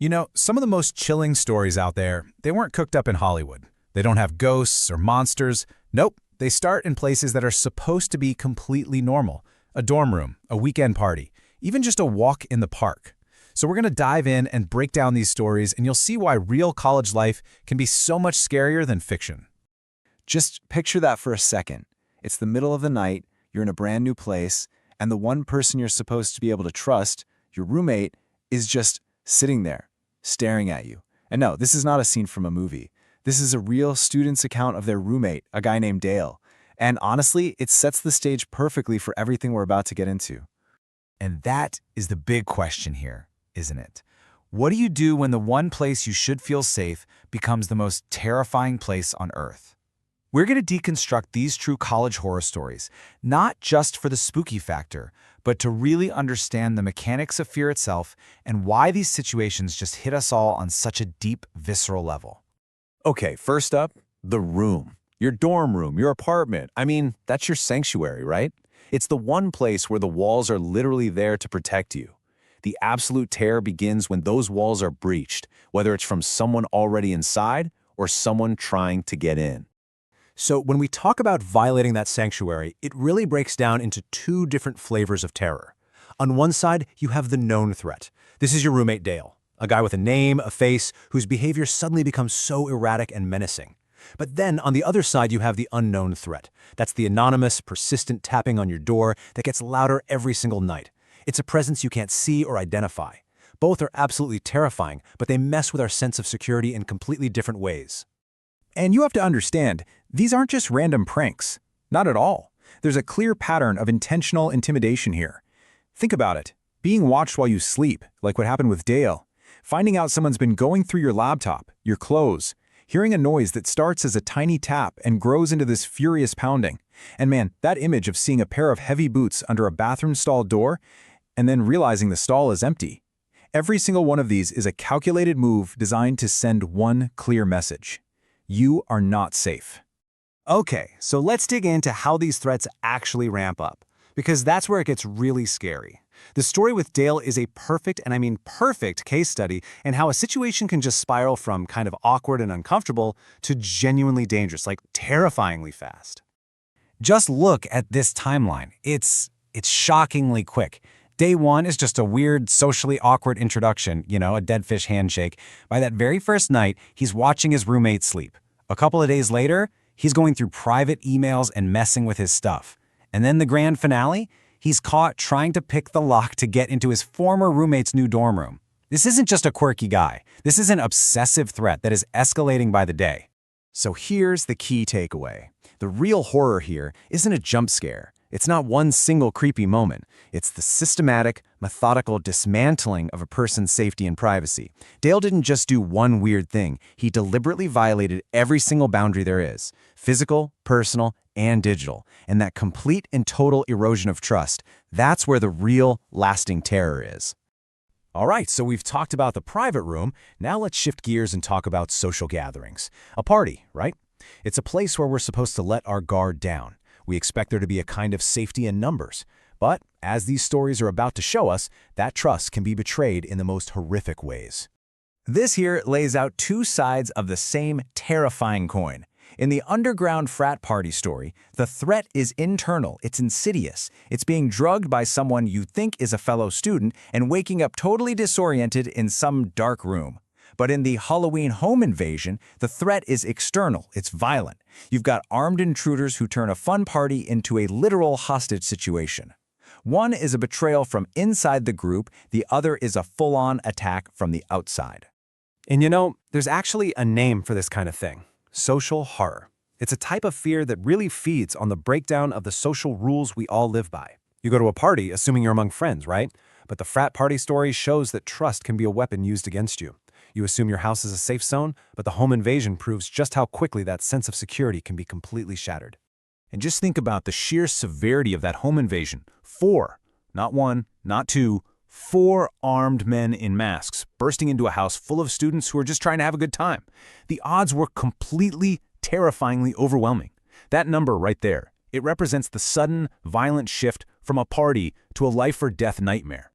You know, some of the most chilling stories out there, they weren't cooked up in Hollywood. They don't have ghosts or monsters. Nope, they start in places that are supposed to be completely normal. A dorm room, a weekend party, even just a walk in the park. So we're going to dive in and break down these stories, and you'll see why real college life can be so much scarier than fiction. Just picture that for a second. It's the middle of the night, you're in a brand new place, and the one person you're supposed to be able to trust, your roommate, is just sitting there, staring at you. And no, this is not a scene from a movie. This is a real student's account of their roommate, a guy named Dale. And honestly, it sets the stage perfectly for everything we're about to get into. And that is the big question here, isn't it? What do you do when the one place you should feel safe becomes the most terrifying place on earth? We're going to deconstruct these true college horror stories, not just for the spooky factor, but to really understand the mechanics of fear itself and why these situations just hit us all on such a deep, visceral level. Okay, first up, the room. Your dorm room, your apartment. I mean, that's your sanctuary, right? It's the one place where the walls are literally there to protect you. The absolute terror begins when those walls are breached, whether it's from someone already inside or someone trying to get in. So when we talk about violating that sanctuary, it really breaks down into two different flavors of terror. On one side, you have the known threat. This is your roommate Dale, a guy with a name, a face, whose behavior suddenly becomes so erratic and menacing. But then on the other side, you have the unknown threat. That's the anonymous, persistent tapping on your door that gets louder every single night. It's a presence you can't see or identify. Both are absolutely terrifying, but they mess with our sense of security in completely different ways. And you have to understand, these aren't just random pranks. Not at all. There's a clear pattern of intentional intimidation here. Think about it. Being watched while you sleep, like what happened with Dale. Finding out someone's been going through your laptop, your clothes. Hearing a noise that starts as a tiny tap and grows into this furious pounding. And man, that image of seeing a pair of heavy boots under a bathroom stall door and then realizing the stall is empty. Every single one of these is a calculated move designed to send one clear message. You are not safe. Okay, so let's dig into how these threats actually ramp up, because that's where it gets really scary. The story with Dale is a perfect, and I mean perfect, case study in how a situation can just spiral from kind of awkward and uncomfortable to genuinely dangerous, like terrifyingly fast. Just look at this timeline. It's shockingly quick. Day one is just a weird, socially awkward introduction, a dead fish handshake. By that very first night, he's watching his roommate sleep. A couple of days later, he's going through private emails and messing with his stuff. And then the grand finale, he's caught trying to pick the lock to get into his former roommate's new dorm room. This isn't just a quirky guy. This is an obsessive threat that is escalating by the day. So here's the key takeaway. The real horror here isn't a jump scare. It's not one single creepy moment. It's the systematic, methodical dismantling of a person's safety and privacy. Dale didn't just do one weird thing. He deliberately violated every single boundary there is, physical, personal, and digital. And that complete and total erosion of trust, that's where the real, lasting terror is. All right, so we've talked about the private room. Now let's shift gears and talk about social gatherings. A party, right? It's a place where we're supposed to let our guard down. We expect there to be a kind of safety in numbers. But as these stories are about to show us, that trust can be betrayed in the most horrific ways. This here lays out two sides of the same terrifying coin. In the underground frat party story, the threat is internal, it's insidious. It's being drugged by someone you think is a fellow student and waking up totally disoriented in some dark room. But in the Halloween home invasion, the threat is external, it's violent. You've got armed intruders who turn a fun party into a literal hostage situation. One is a betrayal from inside the group, the other is a full-on attack from the outside. And there's actually a name for this kind of thing. Social horror. It's a type of fear that really feeds on the breakdown of the social rules we all live by. You go to a party assuming you're among friends, right? But the frat party story shows that trust can be a weapon used against you. You assume your house is a safe zone, but the home invasion proves just how quickly that sense of security can be completely shattered. And just think about the sheer severity of that home invasion. 4, not 1, not 2, 4 armed men in masks bursting into a house full of students who are just trying to have a good time. The odds were completely, terrifyingly overwhelming. That number right there, it represents the sudden, violent shift from a party to a life-or-death nightmare.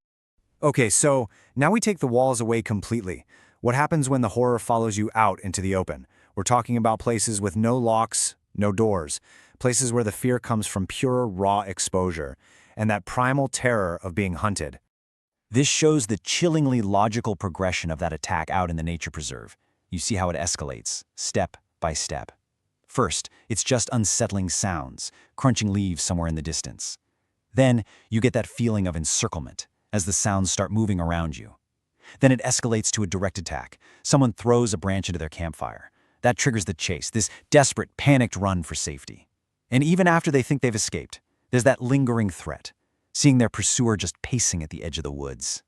Okay, so now we take the walls away completely. What happens when the horror follows you out into the open? We're talking about places with no locks, no doors, places where the fear comes from pure, raw exposure, and that primal terror of being hunted. This shows the chillingly logical progression of that attack out in the nature preserve. You see how it escalates, step by step. First, it's just unsettling sounds, crunching leaves somewhere in the distance. Then, you get that feeling of encirclement as the sounds start moving around you. Then it escalates to a direct attack. Someone throws a branch into their campfire. That triggers the chase, this desperate, panicked run for safety. And even after they think they've escaped, there's that lingering threat, seeing their pursuer just pacing at the edge of the woods.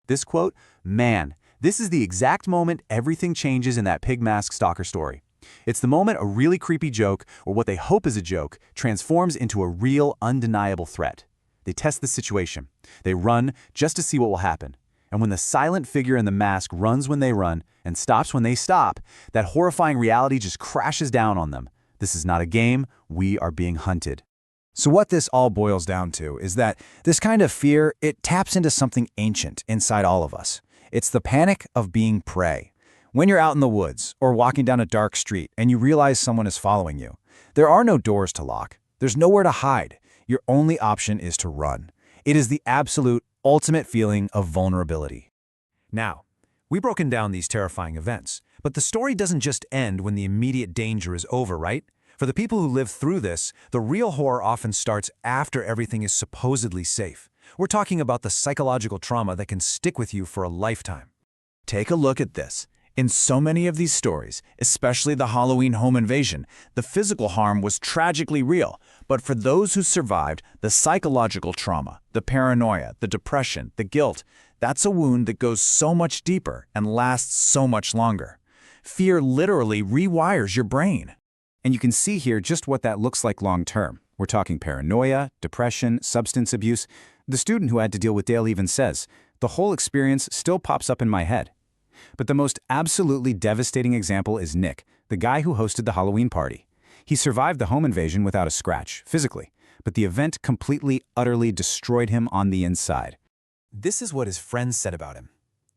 This quote, man, this is the exact moment everything changes in that pig mask stalker story. It's the moment a really creepy joke, or what they hope is a joke, transforms into a real, undeniable threat. They test the situation. They run just to see what will happen. And when the silent figure in the mask runs when they run and stops when they stop, that horrifying reality just crashes down on them. This is not a game. We are being hunted. So what this all boils down to is that this kind of fear, it taps into something ancient inside all of us. It's the panic of being prey. When you're out in the woods or walking down a dark street and you realize someone is following you, there are no doors to lock. There's nowhere to hide. Your only option is to run. It is the absolute, ultimate feeling of vulnerability. Now, we've broken down these terrifying events, but the story doesn't just end when the immediate danger is over, right? For the people who live through this, the real horror often starts after everything is supposedly safe. We're talking about the psychological trauma that can stick with you for a lifetime. Take a look at this. In so many of these stories, especially the Halloween home invasion, the physical harm was tragically real. But for those who survived, the psychological trauma, the paranoia, the depression, the guilt, that's a wound that goes so much deeper and lasts so much longer. Fear literally rewires your brain. And you can see here just what that looks like long term. We're talking paranoia, depression, substance abuse. The student who had to deal with Dale even says, the whole experience still pops up in my head. But the most absolutely devastating example is Nick, the guy who hosted the Halloween party. He survived the home invasion without a scratch, physically, but the event completely, utterly destroyed him on the inside. This is what his friends said about him.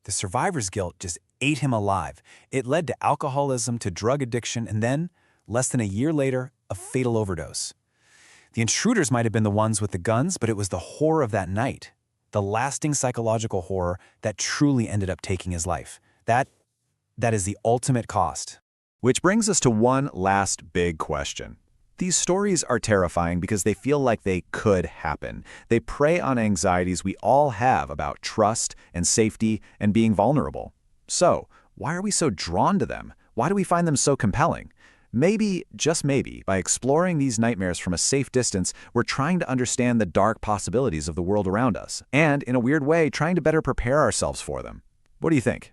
The survivor's guilt just ate him alive. It led to alcoholism, to drug addiction, and then, less than a year later, a fatal overdose. The intruders might have been the ones with the guns, but it was the horror of that night, the lasting psychological horror that truly ended up taking his life. That is the ultimate cost. Which brings us to one last big question. These stories are terrifying because they feel like they could happen. They prey on anxieties we all have about trust and safety and being vulnerable. So, why are we so drawn to them? Why do we find them so compelling? Maybe, just maybe, by exploring these nightmares from a safe distance, we're trying to understand the dark possibilities of the world around us, and, in a weird way, trying to better prepare ourselves for them. What do you think?